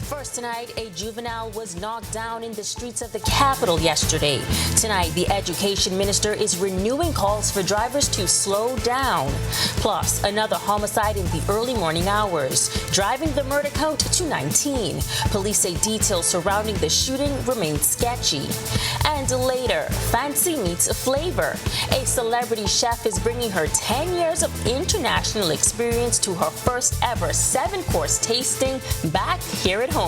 First tonight, a juvenile was knocked down in the streets of the capital yesterday. Tonight, the education minister is renewing calls for drivers to slow down. Plus, another homicide in the early morning hours, driving the murder count to 19. Police say details surrounding the shooting remain sketchy. And later, fancy meets flavor. A celebrity chef is bringing her 10 years of international experience to her first ever 7-course tasting back here at home.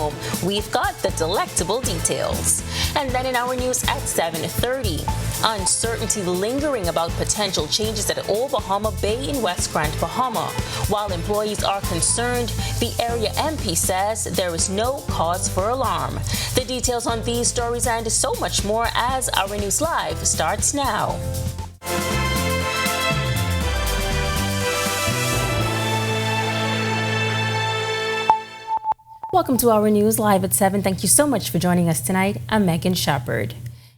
We've got the delectable details. And then in our news at 7:30, uncertainty lingering about potential changes at Old Bahama Bay in West Grand, Bahama. While employees are concerned, the area MP says there is no cause for alarm. The details on these stories and so much more as Our News Live starts now. Welcome to Our News Live at 7. Thank you so much for joining us tonight. I'm Megan Shepard.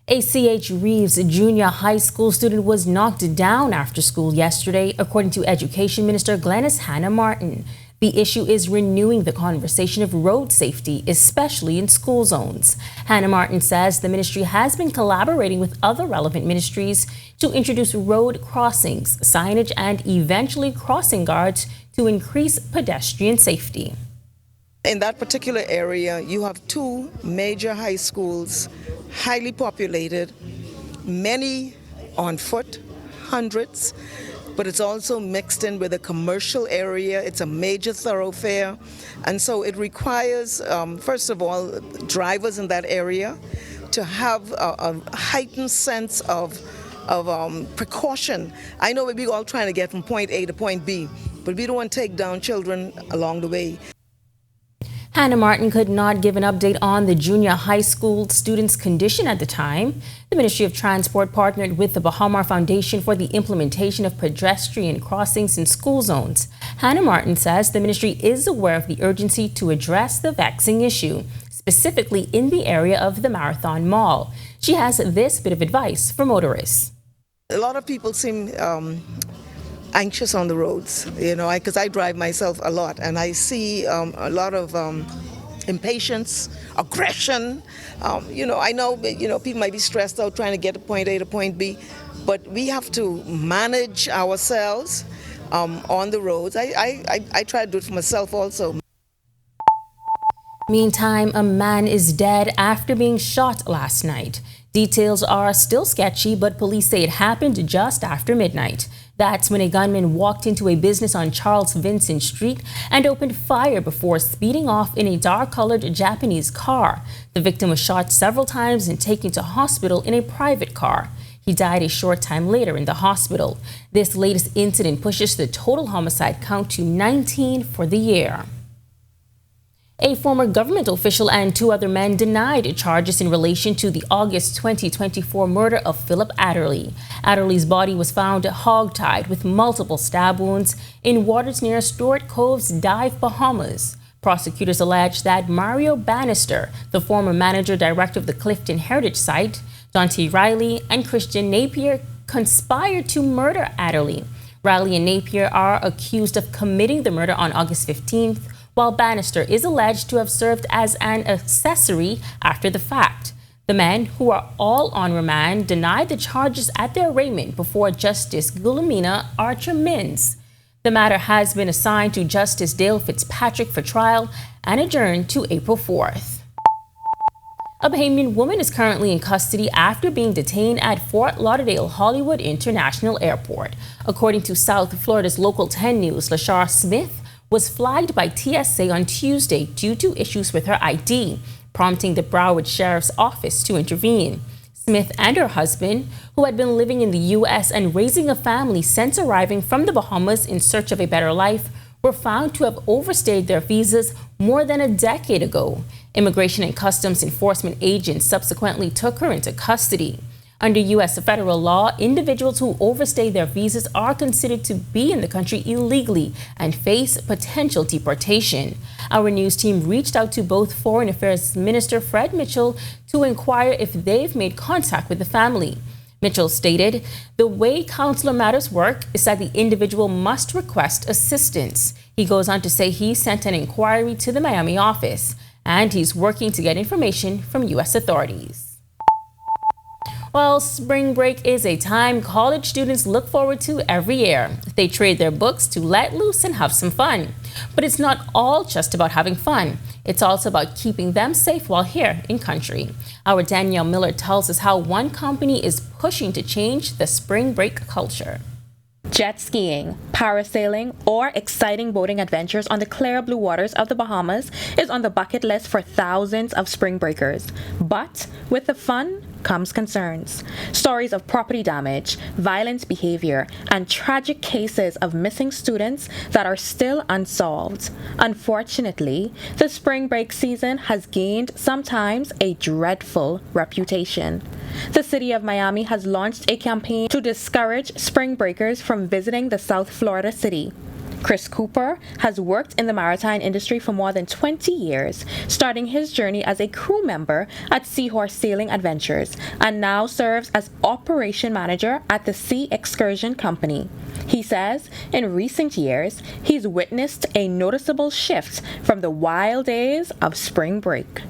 A C.H. Reeves junior high school student was knocked down after school yesterday, according to Education Minister Glenys Hannah Martin. The issue is renewing the conversation of road safety, especially in school zones. Hannah Martin says the ministry has been collaborating with other relevant ministries to introduce road crossings, signage, and eventually crossing guards to increase pedestrian safety. In that particular area, you have two major high schools, highly populated, many on foot, hundreds, but it's also mixed in with a commercial area. It's a major thoroughfare, and so it requires, first of all, drivers in that area to have a heightened sense of precaution. I know we're all trying to get from point A to point B, but we don't want to take down children along the way. Hannah Martin could not give an update on the junior high school student's condition at the time. The Ministry of Transport partnered with the Bahamas Foundation for the implementation of pedestrian crossings in school zones. Hannah Martin says the ministry is aware of the urgency to address the vexing issue, specifically in the area of the Marathon Mall. She has this bit of advice for motorists. A lot of people seem anxious on the roads, because I drive myself a lot, and I see a lot of impatience, aggression. I know, people might be stressed out trying to get to point A to point B, but we have to manage ourselves on the roads. I try to do it for myself also. Meantime, a man is dead after being shot last night. Details are still sketchy, but police say it happened just after midnight. That's when a gunman walked into a business on Charles Vincent Street and opened fire before speeding off in a dark-colored Japanese car. The victim was shot several times and taken to hospital in a private car. He died a short time later in the hospital. This latest incident pushes the total homicide count to 19 for the year. A former government official and two other men denied charges in relation to the August 2024 murder of Philip Adderley. Adderley's body was found hog-tied with multiple stab wounds in waters near Stuart Cove's Dive, Bahamas. Prosecutors allege that Mario Bannister, the former manager-director of the Clifton Heritage Site, Dante Riley, and Christian Napier conspired to murder Adderley. Riley and Napier are accused of committing the murder on August 15th, while Bannister is alleged to have served as an accessory after the fact. The men, who are all on remand, denied the charges at their arraignment before Justice Guillermina Archer-Mins. The matter has been assigned to Justice Dale Fitzpatrick for trial and adjourned to April 4th. A Bahamian woman is currently in custody after being detained at Fort Lauderdale Hollywood International Airport. According to South Florida's Local 10 News, Lashara Smith was flagged by TSA on Tuesday due to issues with her ID, prompting the Broward Sheriff's Office to intervene. Smith and her husband, who had been living in the U.S. and raising a family since arriving from the Bahamas in search of a better life, were found to have overstayed their visas more than a decade ago. Immigration and Customs Enforcement agents subsequently took her into custody. Under U.S. federal law, individuals who overstay their visas are considered to be in the country illegally and face potential deportation. Our news team reached out to both Foreign Affairs Minister Fred Mitchell to inquire if they've made contact with the family. Mitchell stated, "The way consular matters work is that the individual must request assistance." He goes on to say he sent an inquiry to the Miami office. and he's working to get information from U.S. authorities. Well, spring break is a time college students look forward to every year. They trade their books to let loose and have some fun. But it's not all just about having fun. It's also about keeping them safe while here in country. Our Danielle Miller tells us how one company is pushing to change the spring break culture. Jet skiing, parasailing, or exciting boating adventures on the clear blue waters of the Bahamas is on the bucket list for thousands of spring breakers. But with the fun comes concerns. Stories of property damage, violent behavior, and tragic cases of missing students that are still unsolved. Unfortunately, the spring break season has gained sometimes a dreadful reputation. The city of Miami has launched a campaign to discourage spring breakers from visiting the South Florida city. Chris Cooper has worked in the maritime industry for more than 20 years, starting his journey as a crew member at Seahorse Sailing Adventures, and now serves as operation manager at the Sea Excursion Company. He says in recent years, he's witnessed a noticeable shift from the wild days of spring break.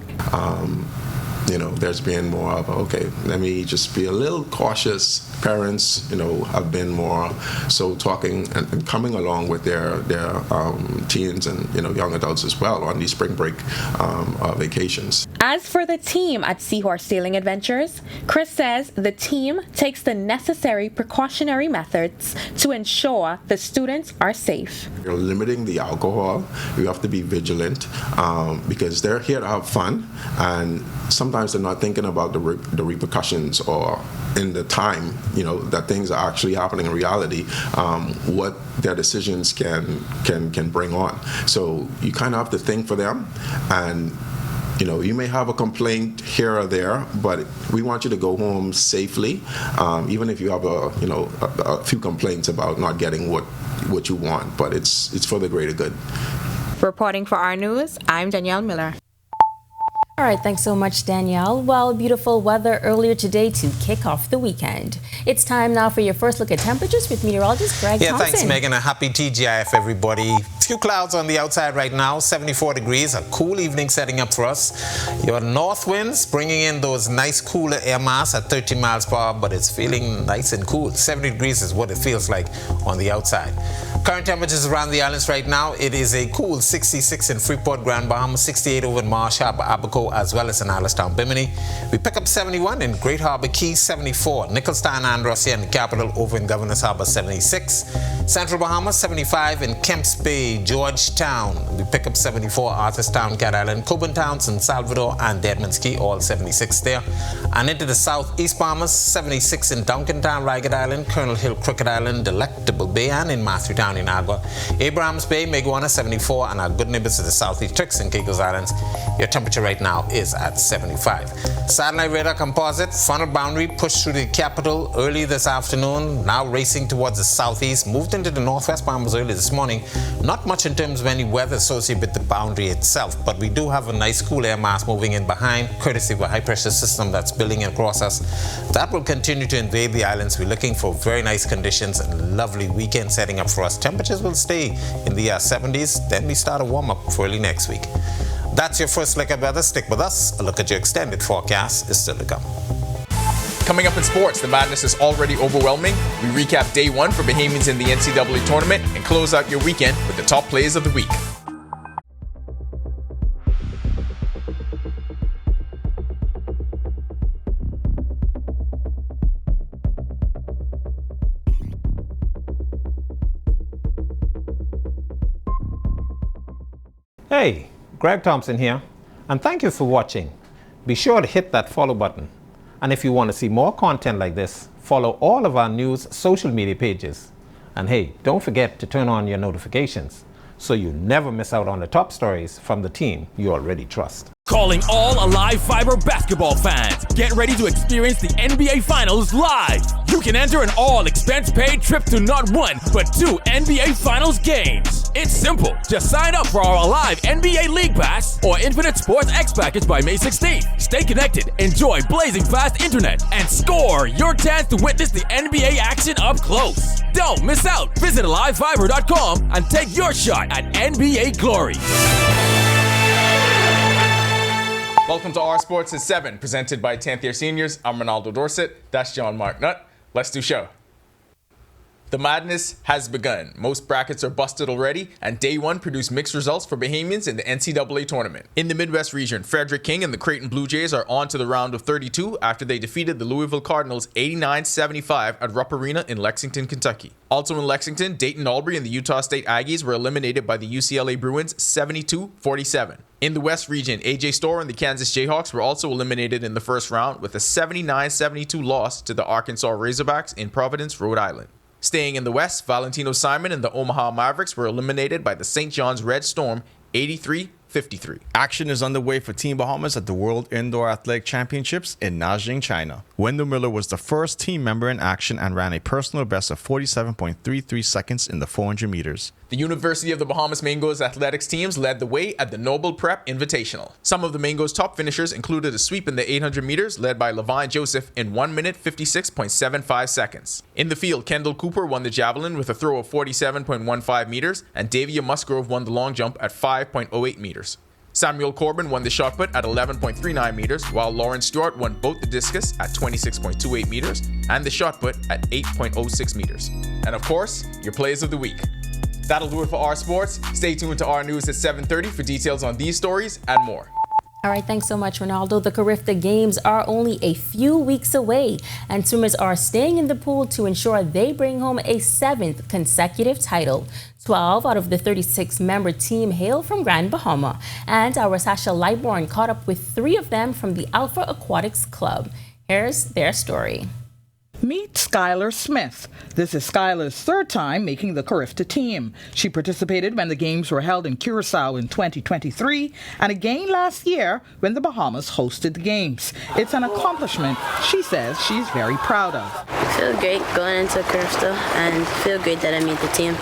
There's been more of, okay, let me just be a little cautious. Parents, have been more so talking and coming along with their teens and, young adults as well on these spring break vacations. As for the team at Seahorse Sailing Adventures, Chris says the team takes the necessary precautionary methods to ensure the students are safe. You're limiting the alcohol. You have to be vigilant because they're here to have fun, and sometimes they're not thinking about the repercussions or in the time, that things are actually happening in reality, what their decisions can bring on. So you kind of have to think for them, and you may have a complaint here or there, but we want you to go home safely, even if you have a few complaints about not getting what you want, but it's for the greater good. Reporting for Our News, I'm Danielle Miller. All right, thanks so much, Danielle. Well, beautiful weather earlier today to kick off the weekend. It's time now for your first look at temperatures with meteorologist Greg Thompson. Thanks, Megan. A happy TGIF, everybody. Few clouds on the outside right now, 74 degrees, a cool evening setting up for us. Your north winds bringing in those nice cooler air mass at 30 miles per hour, but it's feeling nice and cool. 70 degrees is what it feels like on the outside. Current temperatures around the islands right now, it is a cool 66 in Freeport, Grand Bahama, 68 over in Marsh Harbor, Abaco, as well as in Allenstown, Bimini. We pick up 71 in Great Harbor Key, 74. Nicholstown, Andros, and the capital over in Governor's Harbor, 76. Central Bahamas, 75 in Kemps Bay, Georgetown. We pick up 74, Arthurstown, Cat Island, Coburn Town, San Salvador, and Deadman's Key, all 76 there. And into the southeast Bahamas, 76 in Duncantown, Ragged Island, Colonel Hill, Crooked Island, Delectable Bay, and in Matthewtown in Agua. Abrahams Bay, Meguana, 74, and our good neighbors to the southeast, Tricks and Caicos Islands. Your temperature right now is at 75. Satellite radar composite, frontal boundary pushed through the capital early this afternoon, now racing towards the southeast, moved into the northwest Bahamas early this morning. Not much in terms of any weather associated with the boundary itself, but we do have a nice cool air mass moving in behind, courtesy of a high pressure system that's building across us. That will continue to invade the islands. We're looking for very nice conditions and lovely weekend setting up for us. Temperatures will stay in the 70s, then we start a warm up for early next week. That's your first look at weather. Stick with us. A look at your extended forecast is still to come. Coming up in sports, the madness is already overwhelming. We recap day one for Bahamians in the NCAA tournament and close out your weekend with the top plays of the week. Hey, Greg Thompson here, and thank you for watching. Be sure to hit that follow button. And if you want to see more content like this, follow all of our news social media pages. And hey, don't forget to turn on your notifications so you never miss out on the top stories from the team you already trust. Calling all Alive Fiber basketball fans. Get ready to experience the NBA Finals live. You can enter an all-expense-paid trip to not one, but 2 NBA Finals games. It's simple. Just sign up for our Alive NBA League Pass or Infinite Sports X package by May 16th. Stay connected, enjoy blazing fast internet, and score your chance to witness the NBA action up close. Don't miss out. Visit AliveFiber.com and take your shot at NBA glory. Welcome to Our Sports at 7, presented by 10th Year Seniors. I'm Ronaldo Dorset. That's John Mark Nutt. Let's do show. The madness has begun. Most brackets are busted already, and day one produced mixed results for Bahamians in the NCAA tournament. In the Midwest region, Frederick King and the Creighton Blue Jays are on to the round of 32 after they defeated the Louisville Cardinals 89-75 at Rupp Arena in Lexington, Kentucky. Also in Lexington, Dayton Albury and the Utah State Aggies were eliminated by the UCLA Bruins 72-47. In the West region, AJ Storr and the Kansas Jayhawks were also eliminated in the first round with a 79-72 loss to the Arkansas Razorbacks in Providence, Rhode Island. Staying in the West, Valentino Simon and the Omaha Mavericks were eliminated by the St. John's Red Storm 83-53. Action is underway for Team Bahamas at the World Indoor Athletic Championships in Nanjing, China. Wendell Miller was the first team member in action and ran a personal best of 47.33 seconds in the 400 meters. The University of the Bahamas Mangoes athletics teams led the way at the Noble Prep Invitational. Some of the Mangoes' top finishers included a sweep in the 800 meters led by Levine Joseph in 1 minute 56.75 seconds. In the field, Kendall Cooper won the javelin with a throw of 47.15 meters, and Davia Musgrove won the long jump at 5.08 meters. Samuel Corbin won the shot put at 11.39 meters, while Lauren Stewart won both the discus at 26.28 meters and the shot put at 8.06 meters. And of course, your plays of the week. That'll do it for Our Sports. Stay tuned to Our News at 7:30 for details on these stories and more. All right, thanks so much, Ronaldo. The Carifta Games are only a few weeks away, and swimmers are staying in the pool to ensure they bring home a 7th consecutive title. 12 out of the 36-member team hail from Grand Bahama, and our Sasha Lightborn caught up with 3 of them from the Alpha Aquatics Club. Here's their story. Meet Skylar Smith. This is Skylar's 3rd time making the Carifta team. She participated when the games were held in Curacao in 2023 and again last year when the Bahamas hosted the games. It's an accomplishment she says she's very proud of. I feel great going into Carifta and feel great that I made the team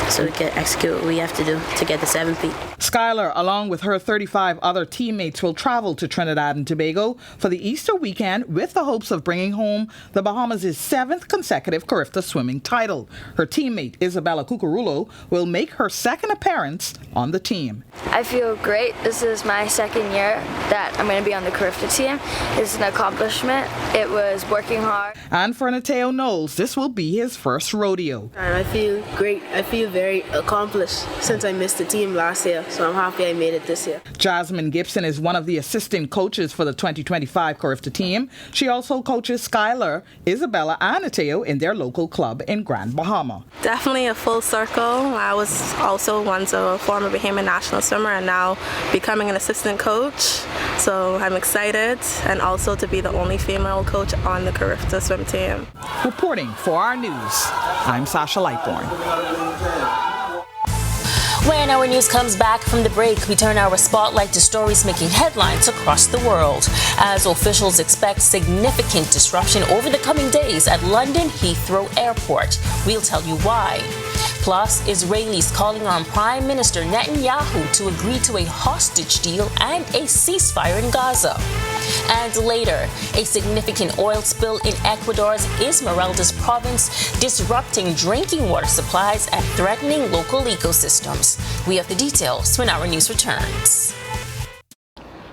so we can execute what we have to do to get the 7th peat. Skylar, along with her 35 other teammates, will travel to Trinidad and Tobago for the Easter weekend with the hopes of bringing home the Bahamas' 7th consecutive Carifta swimming title. Her teammate, Isabella Cucurulo, will make her 2nd appearance on the team. I feel great. This is my 2nd year that I'm going to be on the Carifta team. It's an accomplishment. It was working hard. And for Nateo Knowles, this will be his first rodeo. I feel great. I feel very accomplished since I missed the team last year, so I'm happy I made it this year. Jasmine Gibson is one of the assistant coaches for the 2025 Carifta team. She also coaches Skylar, Isabella, and Nateo in their local club in Grand Bahama. Definitely a full circle. I was also once a former Bahamian national swimmer and now becoming an assistant coach. So I'm excited, and also to be the only female coach on the Carifta swim team. Reporting for Our News, I'm Sasha Lightborn. When our news comes back from the break, we turn our spotlight to stories making headlines across the world as officials expect significant disruption over the coming days at London Heathrow Airport. We'll tell you why. Plus, Israelis calling on Prime Minister Netanyahu to agree to a hostage deal and a ceasefire in Gaza. And later, a significant oil spill in Ecuador's Esmeraldas province, disrupting drinking water supplies and threatening local ecosystems. We have the details when our news returns.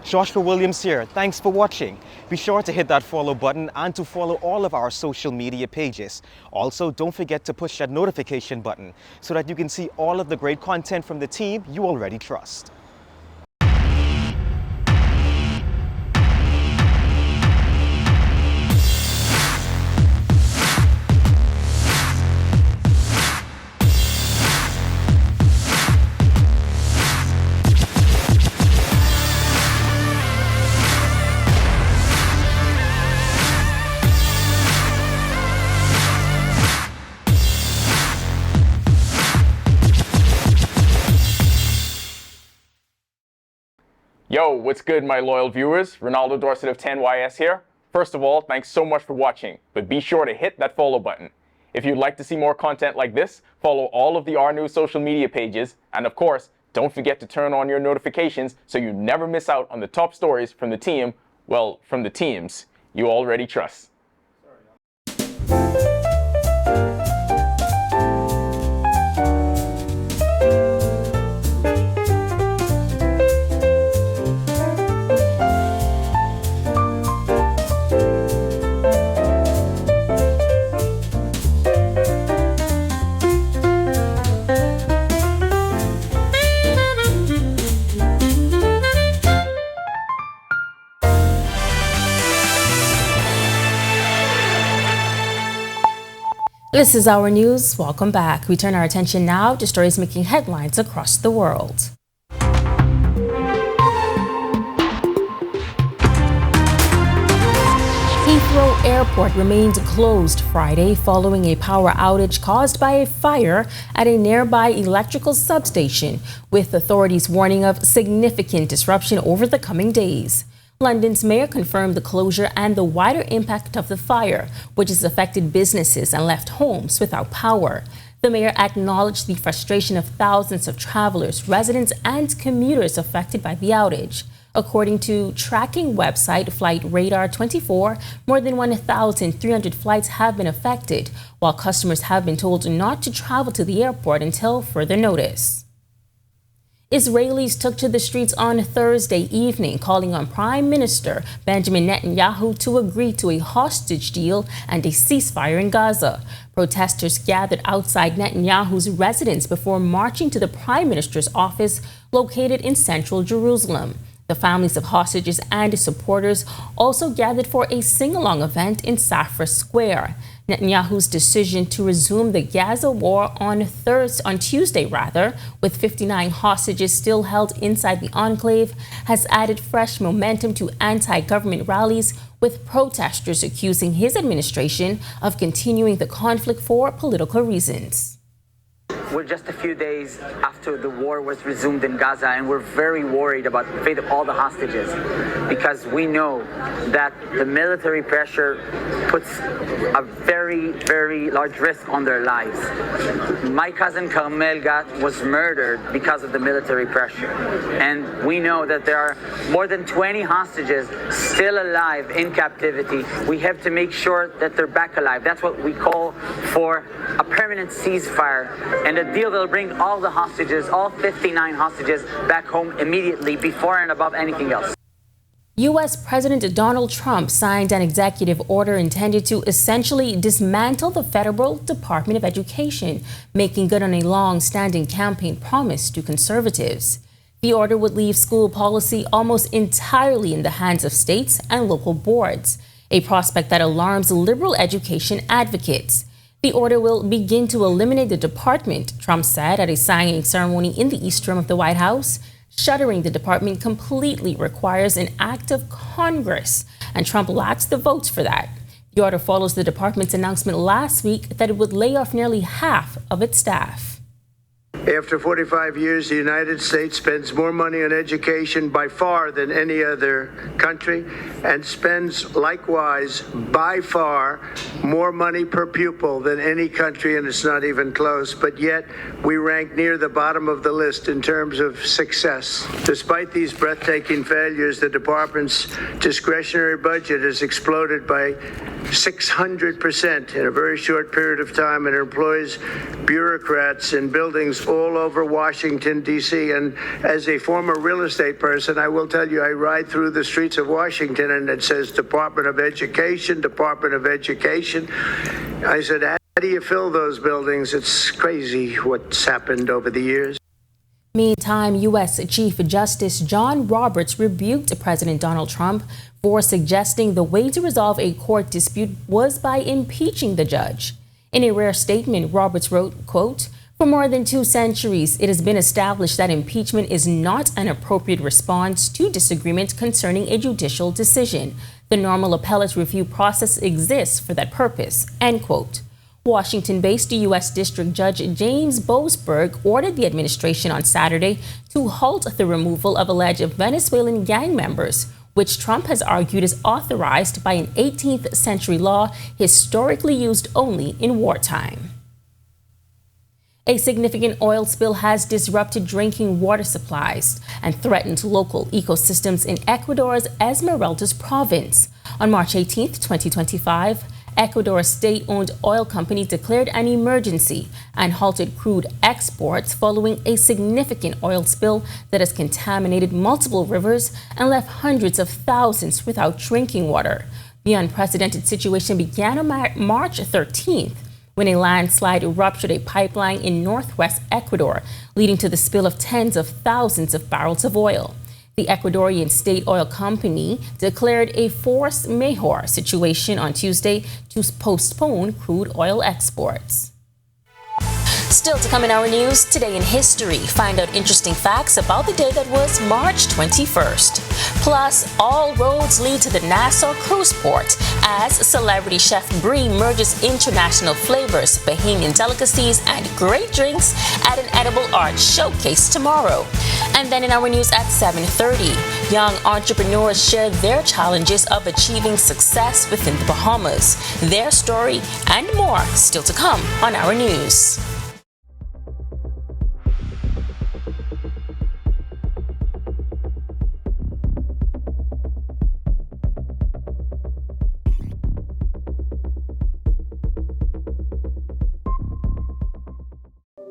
Joshua Williams here. Thanks for watching. Be sure to hit that follow button and to follow all of our social media pages. Also, don't forget to push that notification button so that you can see all of the great content from the team you already trust. Yo, what's good, my loyal viewers? Ronaldo Dorset of 10YS here. First of all, thanks so much for watching, but be sure to hit that follow button. If you'd like to see more content like this, follow all of the Our News social media pages, and of course, don't forget to turn on your notifications so you never miss out on the top stories from the team, well, from the teams you already trust. This is Our News. Welcome back. We turn our attention now to stories making headlines across the world. Heathrow Airport remained closed Friday following a power outage caused by a fire at a nearby electrical substation, with authorities warning of significant disruption over the coming days. London's mayor confirmed the closure and the wider impact of the fire, which has affected businesses and left homes without power. The mayor acknowledged the frustration of thousands of travelers, residents, and commuters affected by the outage. According to tracking website Flight Radar 24, more than 1,300 flights have been affected, while customers have been told not to travel to the airport until further notice. Israelis took to the streets on Thursday evening, calling on Prime Minister Benjamin Netanyahu to agree to a hostage deal and a ceasefire in Gaza. Protesters gathered outside Netanyahu's residence before marching to the Prime Minister's office located in central Jerusalem. The families of hostages and supporters also gathered for a sing-along event in Safra Square. Netanyahu's decision to resume the Gaza war on Tuesday, with 59 hostages still held inside the enclave, has added fresh momentum to anti-government rallies, with protesters accusing his administration of continuing the conflict for political reasons. We're just a few days after the war was resumed in Gaza, and we're very worried about the fate of all the hostages, because we know that the military pressure puts a very, very large risk on their lives. My cousin Carmel was murdered because of the military pressure, and we know that there are more than 20 hostages still alive in captivity. We have to make sure that they're back alive. That's what we call for a permanent ceasefire and a deal that'll bring all the hostages, all 59 hostages, back home immediately, before and above anything else. U.S. President Donald Trump signed an executive order intended to essentially dismantle the Federal Department of Education, making good on a long-standing campaign promise to conservatives. The order would leave school policy almost entirely in the hands of states and local boards, a prospect that alarms liberal education advocates. The order will begin to eliminate the department, Trump said at a signing ceremony in the East Room of the White House. Shuttering the department completely requires an act of Congress, and Trump lacks the votes for that. The order follows the department's announcement last week that it would lay off nearly half of its staff. After 45 years, the United States spends more money on education by far than any other country, and spends likewise by far more money per pupil than any country, and it's not even close. But yet we rank near the bottom of the list in terms of success. Despite these breathtaking failures, the department's discretionary budget has exploded by 600% in a very short period of time, and employs bureaucrats in buildings all over Washington, D.C. And as a former real estate person, I will tell you, I ride through the streets of Washington and it says Department of Education, Department of Education. I said, how do you fill those buildings? It's crazy what's happened over the years. Meantime, U.S. Chief Justice John Roberts rebuked President Donald Trump for suggesting the way to resolve a court dispute was by impeaching the judge. In a rare statement, Roberts wrote, quote, "For more than 2 centuries, it has been established that impeachment is not an appropriate response to disagreement concerning a judicial decision. The normal appellate review process exists for that purpose," end quote. Washington-based U.S. District Judge James Boasberg ordered the administration on Saturday to halt the removal of alleged Venezuelan gang members, which Trump has argued is authorized by an 18th century law historically used only in wartime. A significant oil spill has disrupted drinking water supplies and threatened local ecosystems in Ecuador's Esmeraldas province. On March 18, 2025, Ecuador's state-owned oil company declared an emergency and halted crude exports following a significant oil spill that has contaminated multiple rivers and left hundreds of thousands without drinking water. The unprecedented situation began on March 13th, when a landslide ruptured a pipeline in northwest Ecuador, leading to the spill of tens of thousands of barrels of oil. The Ecuadorian state oil company declared a force majeure situation on Tuesday to postpone crude oil exports. Still to come in our news, today in history, find out interesting facts about the day that was March 21st. Plus, all roads lead to the Nassau cruise port as celebrity chef Brie merges international flavors, Bahamian delicacies, and great drinks at an edible art showcase tomorrow. And then in our news at 7:30, young entrepreneurs share their challenges of achieving success within the Bahamas. Their story and more still to come on our news.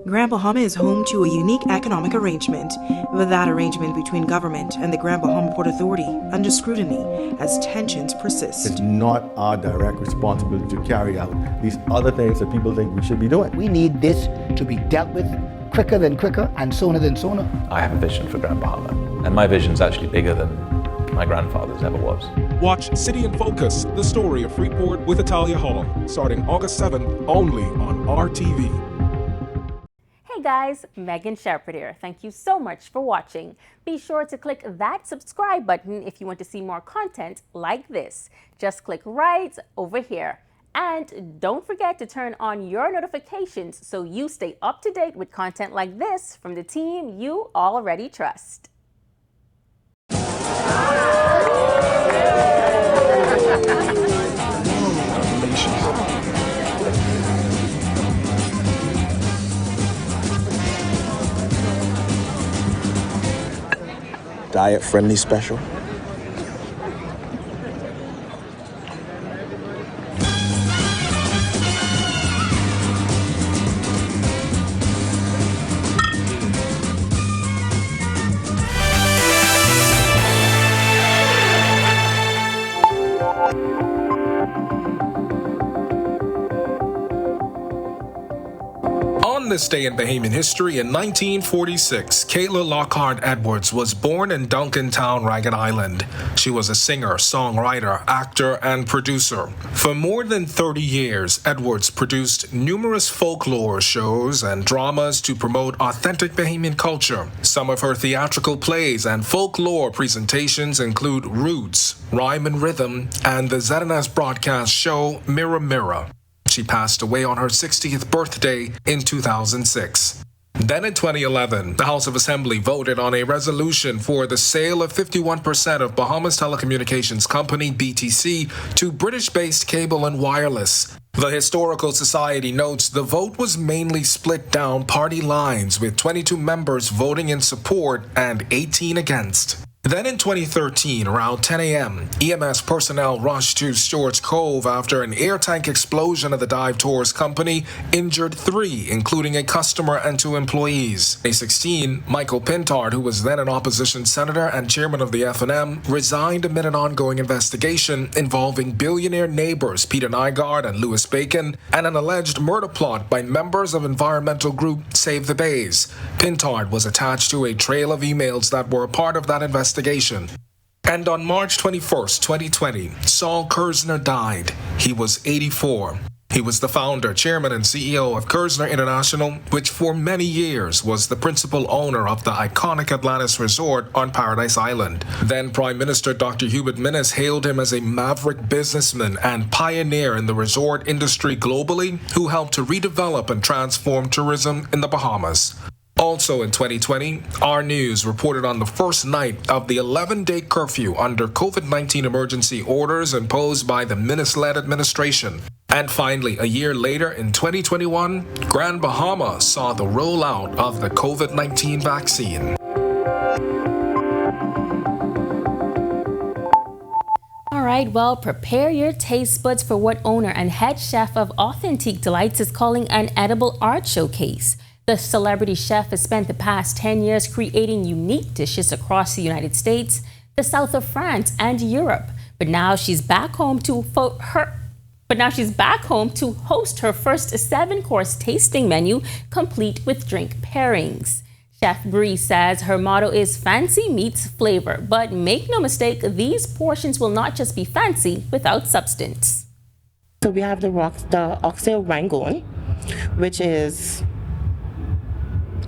Grand Bahama is home to a unique economic arrangement, with that arrangement between government and the Grand Bahama Port Authority under scrutiny as tensions persist. It's not our direct responsibility to carry out these other things that people think we should be doing. We need this to be dealt with quicker than quicker and sooner than sooner. I have a vision for Grand Bahama, and my vision is actually bigger than my grandfather's ever was. Watch City in Focus, the story of Freeport with Italia Hall, starting August 7th only on RTV. Hey guys, Megan Shepherd here. Thank you so much for watching. Be sure to click that subscribe button if you want to see more content like this. Just click right over here. And don't forget to turn on your notifications so you stay up to date with content like this from the team you already trust. Diet-friendly special. On this day in Bahamian history, in 1946, Kayla Lockhart Edwards was born in Duncantown, Ragged Island. She was a singer, songwriter, actor, and producer. For more than 30 years, Edwards produced numerous folklore shows and dramas to promote authentic Bahamian culture. Some of her theatrical plays and folklore presentations include Roots, Rhyme and Rhythm, and the ZNS broadcast show Mirror Mirror. She passed away on her 60th birthday in 2006. Then in 2011, the House of Assembly voted on a resolution for the sale of 51% of Bahamas Telecommunications Company, BTC, to British-based Cable and Wireless. The Historical Society notes the vote was mainly split down party lines, with 22 members voting in support and 18 against. Then in 2013, around 10 a.m., EMS personnel rushed to Stewart's Cove after an air tank explosion at the dive tours company injured 3, including a customer and 2 employees. May 16, Michael Pintard, who was then an opposition senator and chairman of the F&M, resigned amid an ongoing investigation involving billionaire neighbors Peter Nygaard and Louis Bacon and an alleged murder plot by members of environmental group Save the Bays. Pintard was attached to a trail of emails that were a part of that investigation. And on March 21st, 2020, Saul Kerzner died. He was 84. He was the founder, chairman, and CEO of Kerzner International, which for many years was the principal owner of the iconic Atlantis Resort on Paradise Island. Then Prime Minister Dr. Hubert Minnis hailed him as a maverick businessman and pioneer in the resort industry globally, who helped to redevelop and transform tourism in the Bahamas. Also in 2020, Our News reported on the first night of the 11-day curfew under COVID-19 emergency orders imposed by the Minnis-led administration. And finally, a year later in 2021, Grand Bahama saw the rollout of the COVID-19 vaccine. All right, well, prepare your taste buds for what owner and head chef of Authentique Delights is calling an edible art showcase. The celebrity chef has spent the past 10 years creating unique dishes across the United States, the south of France, and Europe. But now she's back home to host her first 7-course tasting menu, complete with drink pairings. Chef Bree says her motto is fancy meets flavor, but make no mistake, these portions will not just be fancy without substance. So we have the oxtail rangoon, which is,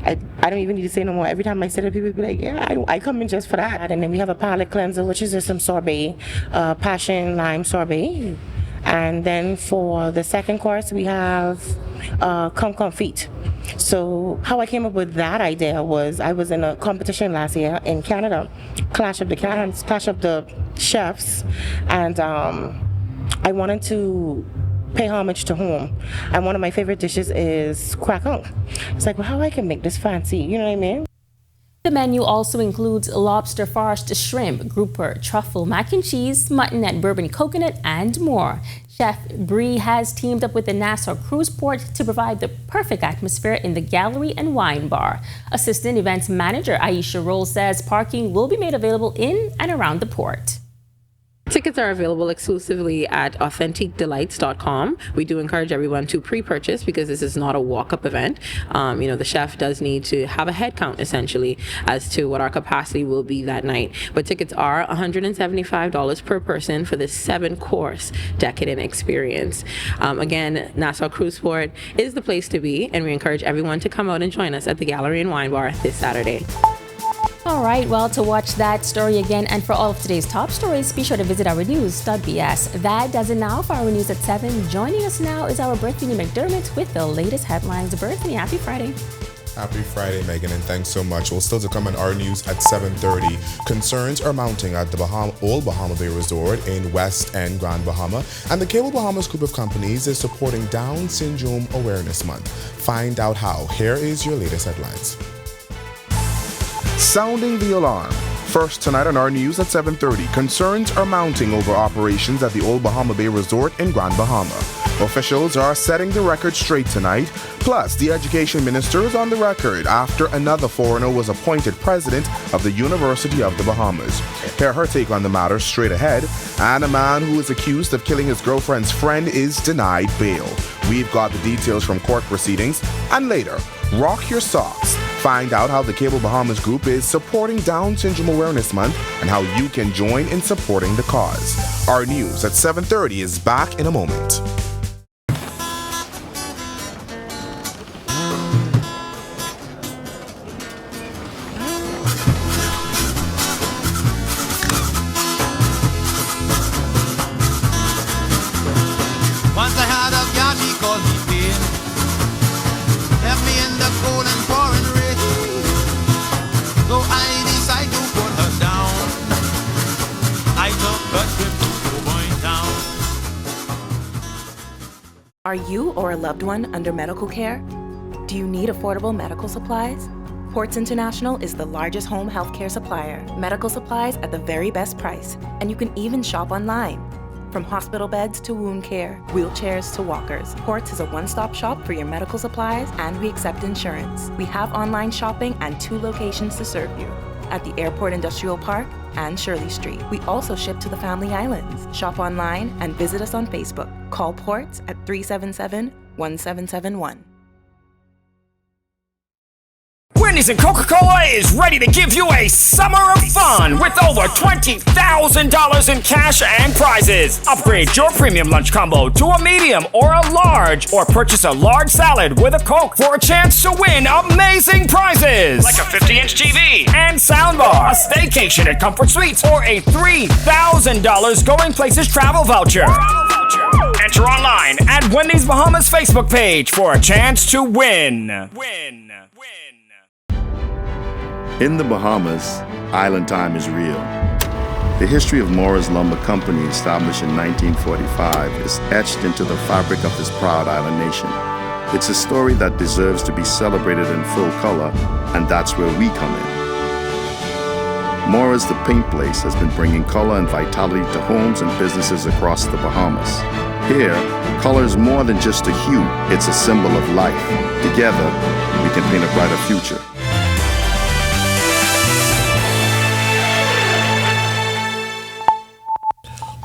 I don't even need to say no more. Every time I say it, people be like, yeah, I come in just for that. And then we have a palate cleanser, which is just some sorbet, passion lime sorbet. And then for the second course, we have confit. So how I came up with that idea was I was in a competition last year in Canada, Clash of the Chefs, and I wanted to pay homage to home. And one of my favorite dishes is crackung. It's like, well, how I can make this fancy, you know what I mean? The menu also includes lobster farced shrimp, grouper, truffle, mac and cheese, mutton and bourbon coconut, and more. Chef Bree has teamed up with the Nassau Cruise Port to provide the perfect atmosphere in the gallery and wine bar. Assistant Events Manager Aisha Roll says parking will be made available in and around the port. Tickets are available exclusively at authenticdelights.com. We do encourage everyone to pre-purchase because this is not a walk-up event. The chef does need to have a head count essentially as to what our capacity will be that night. But tickets are $175 per person for this 7-course decadent experience. Again, Nassau Cruise Port is the place to be, and we encourage everyone to come out and join us at the Gallery and Wine Bar this Saturday. All right, well, to watch that story again and for all of today's top stories, be sure to visit ournews.bs. That does it now for Our News at 7. Joining us now is our Brittany McDermott with the latest headlines. Brittany, happy Friday. Happy Friday, Megan, and thanks so much. Well, still to come on Our News at 7:30. Concerns are mounting at the Old Bahama Bay Resort in West End, Grand Bahama, and the Cable Bahamas group of companies is supporting Down Syndrome Awareness Month. Find out how. Here is your latest headlines. Sounding the alarm. First tonight on Our News at 7:30, concerns are mounting over operations at the Old Bahama Bay Resort in Grand Bahama. Officials are setting the record straight tonight. Plus, the education minister is on the record after another foreigner was appointed president of the University of the Bahamas. Hear her take on the matter straight ahead. And a man who is accused of killing his girlfriend's friend is denied bail. We've got the details from court proceedings. And later, rock your socks. Find out how the Cable Bahamas Group is supporting Down Syndrome Awareness Month and how you can join in supporting the cause. Our News at 7:30 is back in a moment. Once I had a girl, she called me pain. Left me in the cold and pouring rain. So I decided to put her down. I took a trip to Boyne Town. Are you or a loved one under medical care? Do you need affordable medical supplies? Ports International is the largest home healthcare supplier. Medical supplies at the very best price, and you can even shop online. From hospital beds to wound care, wheelchairs to walkers, Ports is a one-stop shop for your medical supplies, and we accept insurance. We have online shopping and 2 locations to serve you, at the Airport Industrial Park and Shirley Street. We also ship to the Family Islands. Shop online and visit us on Facebook. Call Ports at 377-1771. Wendy's and Coca-Cola is ready to give you a summer of fun with over $20,000 in cash and prizes. Upgrade your premium lunch combo to a medium or a large, or purchase a large salad with a Coke for a chance to win amazing prizes like a 50-inch TV and soundbar, a staycation at Comfort Suites, or a $3,000 Going Places travel voucher. Enter online at Wendy's Bahamas Facebook page for a chance to win. In the Bahamas, island time is real. The history of Morris Lumber Company, established in 1945, is etched into the fabric of this proud island nation. It's a story that deserves to be celebrated in full color, and that's where we come in. Morris the Paint Place has been bringing color and vitality to homes and businesses across the Bahamas. Here, color is more than just a hue, it's a symbol of life. Together, we can paint a brighter future.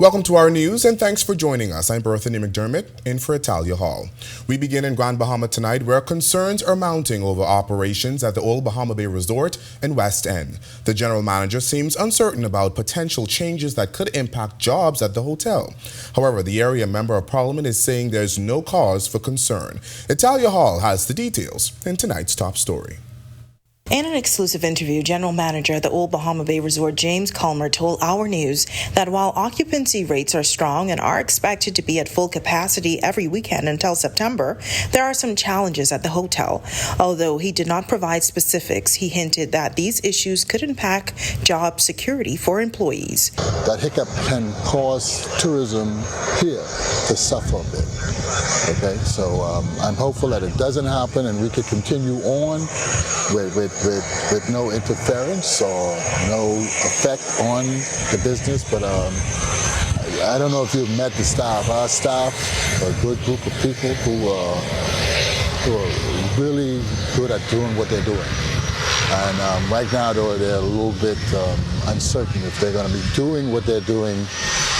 Welcome to our news and thanks for joining us. I'm Berthany McDermott in for Italia Hall. We begin in Grand Bahama tonight where concerns are mounting over operations at the Old Bahama Bay Resort in West End. The general manager seems uncertain about potential changes that could impact jobs at the hotel. However, the area member of parliament is saying there's no cause for concern. Italia Hall has the details in tonight's top story. In an exclusive interview, General Manager at the Old Bahama Bay Resort, James Culmer, told Our News that while occupancy rates are strong and are expected to be at full capacity every weekend until September, there are some challenges at the hotel. Although he did not provide specifics, he hinted that these issues could impact job security for employees. That hiccup can cause tourism here to suffer a bit. Okay, so I'm hopeful that it doesn't happen and we could continue on with no interference or no effect on the business. But I don't know if you've met the staff. Our staff are a good group of people who are really good at doing what they're doing. And right now, though, they're a little bit uncertain if they're going to be doing what they're doing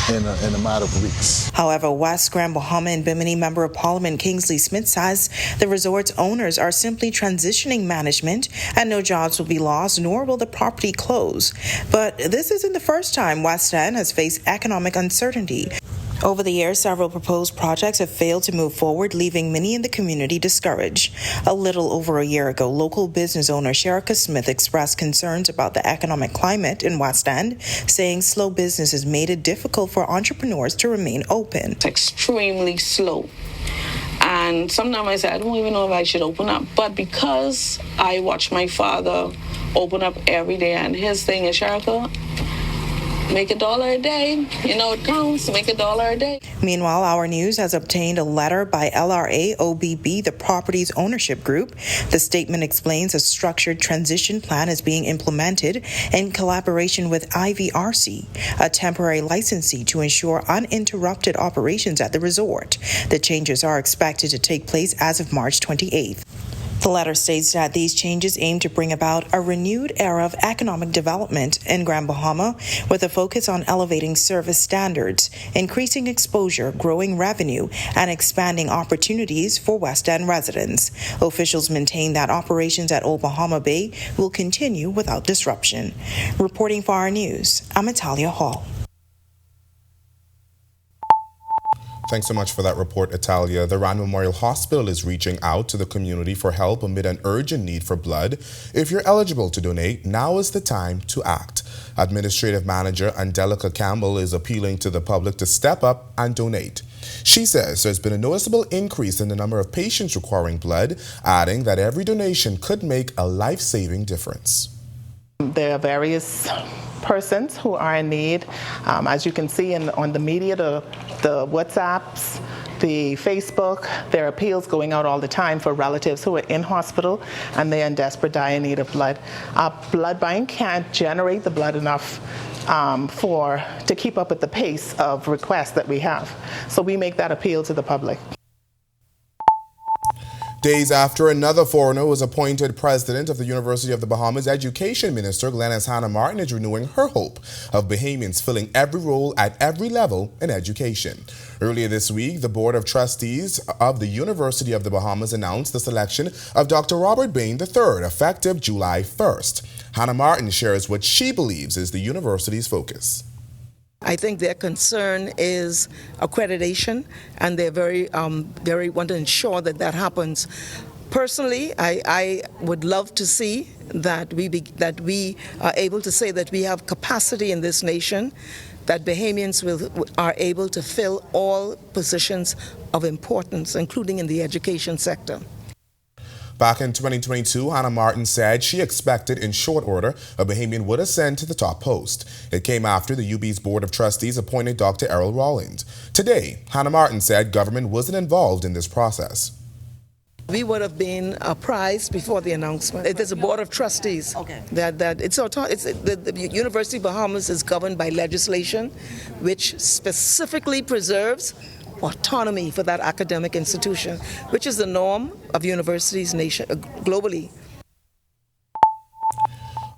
in a matter of weeks. However, West Grand Bahama and Bimini Member of Parliament Kingsley Smith says the resort's owners are simply transitioning management and no jobs will be lost, nor will the property close. But this isn't the first time West End has faced economic uncertainty. Over the years, several proposed projects have failed to move forward, leaving many in the community discouraged. A little over a year ago, local business owner Sherika Smith expressed concerns about the economic climate in West End, saying slow business has made it difficult for entrepreneurs to remain open. It's extremely slow. And sometimes I say, I don't even know if I should open up. But because I watch my father open up every day, and his thing is, Sherika, make $1 a day. You know it counts. Make $1 a day. Meanwhile, Our News has obtained a letter by LRA OBB, the property's ownership group. The statement explains a structured transition plan is being implemented in collaboration with IVRC, a temporary licensee to ensure uninterrupted operations at the resort. The changes are expected to take place as of March 28th. The letter states that these changes aim to bring about a renewed era of economic development in Grand Bahama with a focus on elevating service standards, increasing exposure, growing revenue, and expanding opportunities for West End residents. Officials maintain that operations at Old Bahama Bay will continue without disruption. Reporting for Our News, I'm Italia Hall. Thanks so much for that report, Italia. The Rand Memorial Hospital is reaching out to the community for help amid an urgent need for blood. If you're eligible to donate, now is the time to act. Administrative Manager Angelica Campbell is appealing to the public to step up and donate. She says there's been a noticeable increase in the number of patients requiring blood, adding that every donation could make a life-saving difference. There are various persons who are in need. As you can see on the media, the WhatsApps, the Facebook, there are appeals going out all the time for relatives who are in hospital and they're in desperate dire need of blood. Our blood bank can't generate the blood enough to keep up with the pace of requests that we have. So we make that appeal to the public. Days after another foreigner was appointed president of the University of the Bahamas, Education Minister Glenys Hannah Martin is renewing her hope of Bahamians filling every role at every level in education. Earlier this week, the Board of Trustees of the University of the Bahamas announced the selection of Dr. Robert Bain III, effective July 1st. Hannah Martin shares what she believes is the university's focus. I think their concern is accreditation, and they're very want to ensure that that happens. Personally, I would love to see that we are able to say that we have capacity in this nation, that Bahamians are able to fill all positions of importance, including in the education sector. Back in 2022, Hannah Martin said she expected in short order a Bahamian would ascend to the top post. It came after the UB's Board of Trustees appointed Dr. Errol Rawlings. Today, Hannah Martin said government wasn't involved in this process. We would have been apprised before the announcement. It is a Board of Trustees. Okay. The University of Bahamas is governed by legislation, which specifically preserves autonomy for that academic institution, which is the norm of universities globally.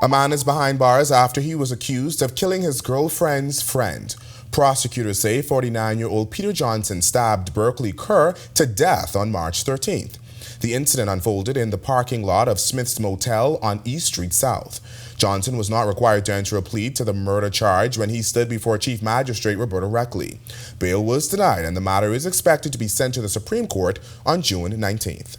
A man is behind bars after he was accused of killing his girlfriend's friend. Prosecutors say 49-year-old Peter Johnson stabbed Berkeley Kerr to death on March 13th. The incident unfolded in the parking lot of Smith's Motel on East Street South. Johnson was not required to enter a plea to the murder charge when he stood before Chief Magistrate Roberta Reckley. Bail was denied, and the matter is expected to be sent to the Supreme Court on June 19th.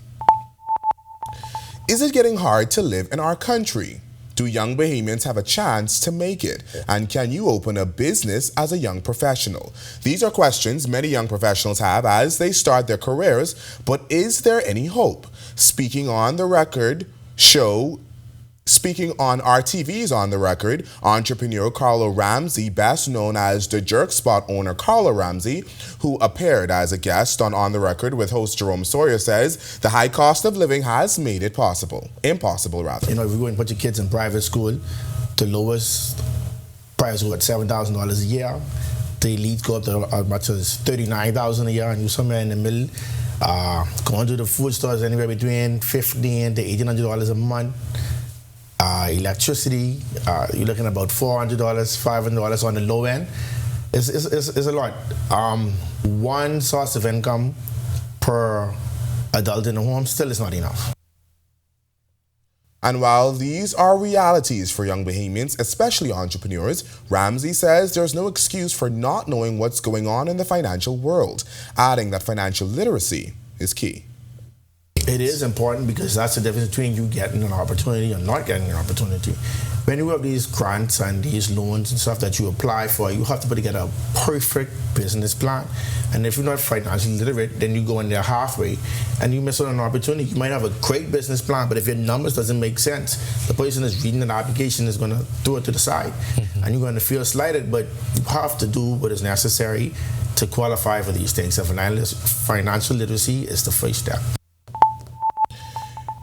Is it getting hard to live in our country? Do young Bahamians have a chance to make it? And can you open a business as a young professional? These are questions many young professionals have as they start their careers, but is there any hope? Speaking on RTV's On the Record, entrepreneur Carlo Ramsey, best known as the Jerk Spot owner Carlo Ramsey, who appeared as a guest on the Record with host Jerome Sawyer, says the high cost of living has made it impossible rather. You know, if you go and put your kids in private school, the lowest price is what, $7,000 a year. The elites go up to as much as $39,000 a year, and you're somewhere in the middle. Going to the food stores anywhere between $1,500 to $1,800 a month. Electricity, you're looking at about $400, $500 on the low end. It's a lot. One source of income per adult in the home still is not enough. And while these are realities for young Bahamians, especially entrepreneurs, Ramsey says there's no excuse for not knowing what's going on in the financial world, adding that financial literacy is key. It is important because that's the difference between you getting an opportunity and not getting an opportunity. When you have these grants and these loans and stuff that you apply for, you have to put together a perfect business plan. And if you're not financially literate, then you go in there halfway and you miss out on an opportunity. You might have a great business plan, but if your numbers doesn't make sense, the person that's reading the application is going to throw it to the side. And you're going to feel slighted, but you have to do what is necessary to qualify for these things. And financial literacy is the first step.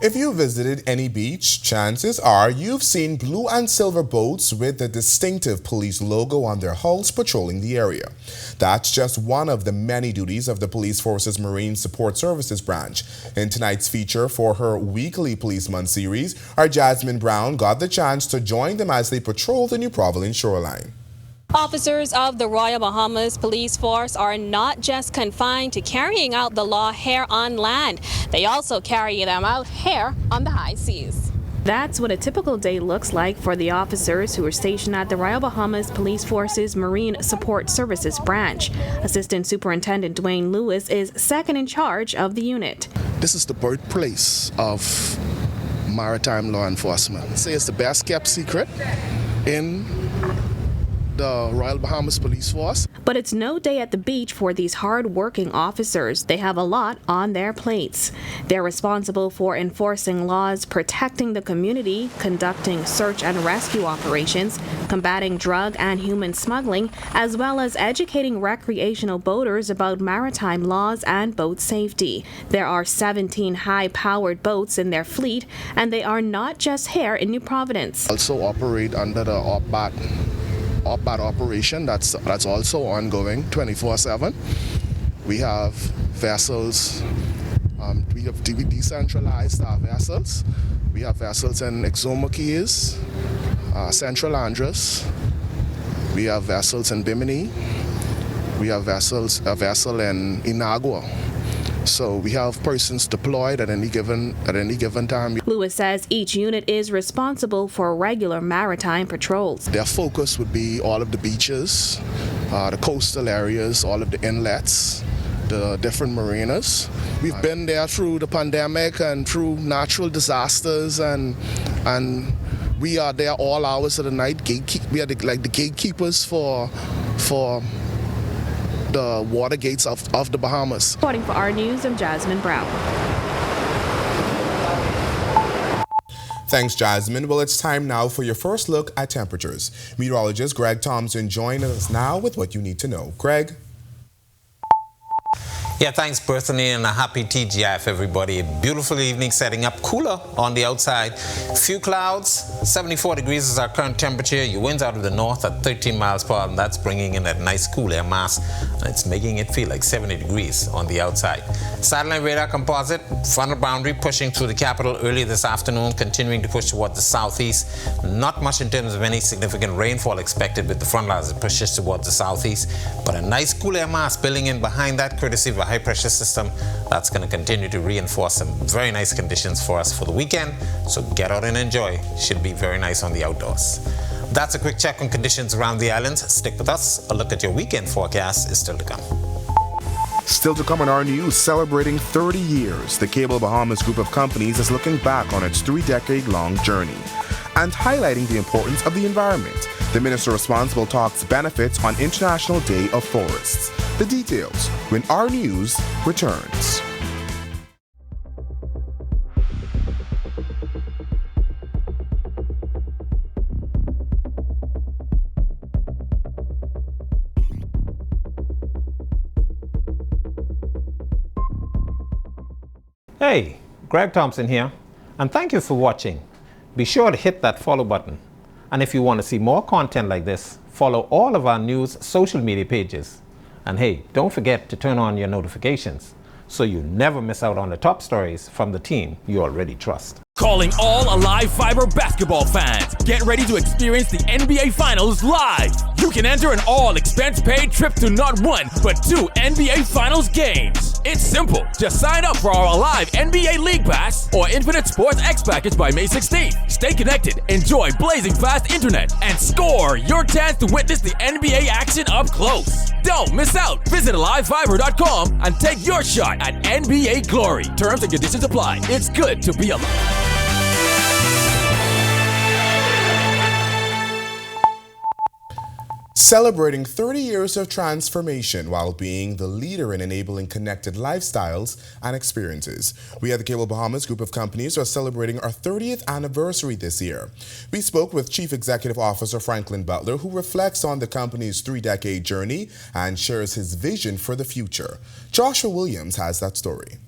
If you visited any beach, chances are you've seen blue and silver boats with the distinctive police logo on their hulls patrolling the area. That's just one of the many duties of the Police Force's Marine Support Services branch. In tonight's feature for her weekly Police Month series, our Jasmine Brown got the chance to join them as they patrol the New Providence shoreline. Officers of the Royal Bahamas Police Force are not just confined to carrying out the law here on land. They also carry them out here on the high seas. That's what a typical day looks like for the officers who are stationed at the Royal Bahamas Police Force's Marine Support Services branch. Assistant Superintendent Dwayne Lewis is second in charge of the unit. This is the birthplace of maritime law enforcement. I'd say it's the best kept secret in the Royal Bahamas Police Force. But it's no day at the beach for these hard-working officers. They have a lot on their plates. They're responsible for enforcing laws, protecting the community, conducting search and rescue operations, combating drug and human smuggling, as well as educating recreational boaters about maritime laws and boat safety. There are 17 high-powered boats in their fleet, and they are not just here in New Providence. Also operate under the OPBAT operation that's also ongoing 24/7. We have vessels, we have decentralized our vessels. We have vessels in Exuma Keys, Central Andros. We have vessels in Bimini. We have a vessel in Inagua. So we have persons deployed at any given time. Lewis says each unit is responsible for regular maritime patrols. Their focus would be all of the beaches, the coastal areas, all of the inlets, the different marinas. We've been there through the pandemic and through natural disasters, and we are there all hours of the night. We are the gatekeepers for the water gates of the Bahamas. Reporting for Our News, I'm Jasmine Brown. Thanks, Jasmine. Well, it's time now for your first look at temperatures. Meteorologist Greg Thompson joins us now with what you need to know. Greg? Yeah, thanks, Bethany, and a happy TGIF, everybody. A beautiful evening, setting up cooler on the outside. Few clouds, 74 degrees is our current temperature. Your winds out of the north at 13 miles per hour, and that's bringing in that nice cool air mass, and it's making it feel like 70 degrees on the outside. Satellite radar composite, frontal boundary pushing through the capital early this afternoon, continuing to push toward the southeast. Not much in terms of any significant rainfall expected with the frontal as it pushes towards the southeast, but a nice cool air mass building in behind that, courtesy of a high pressure system that's going to continue to reinforce some very nice conditions for us for the weekend. So get out and enjoy. Should be very nice on the outdoors. That's a quick check on conditions around the islands. Stick with us. A look at your weekend forecast is still to come. Still to come on our news, celebrating 30 years, the Cable Bahamas group of companies is looking back on its 3-decade-long journey and highlighting the importance of the environment. The minister responsible talks benefits on International Day of Forests. The details when our news returns. Hey, Greg Thompson here, and thank you for watching. Be sure to hit that follow button. And if you want to see more content like this, follow all of our news social media pages. And hey, don't forget to turn on your notifications so you never miss out on the top stories from the team you already trust. Calling all Alive Fiber basketball fans. Get ready to experience the NBA Finals live. You can enter an all-expense-paid trip to not one, but 2 NBA Finals games. It's simple. Just sign up for our Alive NBA League Pass or Infinite Sports X package by May 16th. Stay connected, enjoy blazing fast internet, and score your chance to witness the NBA action up close. Don't miss out. Visit AliveFiber.com and take your shot at NBA glory. Terms and conditions apply. It's good to be alive. Celebrating 30 years of transformation while being the leader in enabling connected lifestyles and experiences. We at the Cable Bahamas group of companies are celebrating our 30th anniversary this year. We spoke with Chief Executive Officer Franklin Butler, who reflects on the company's 3-decade journey and shares his vision for the future. Joshua Williams has that story.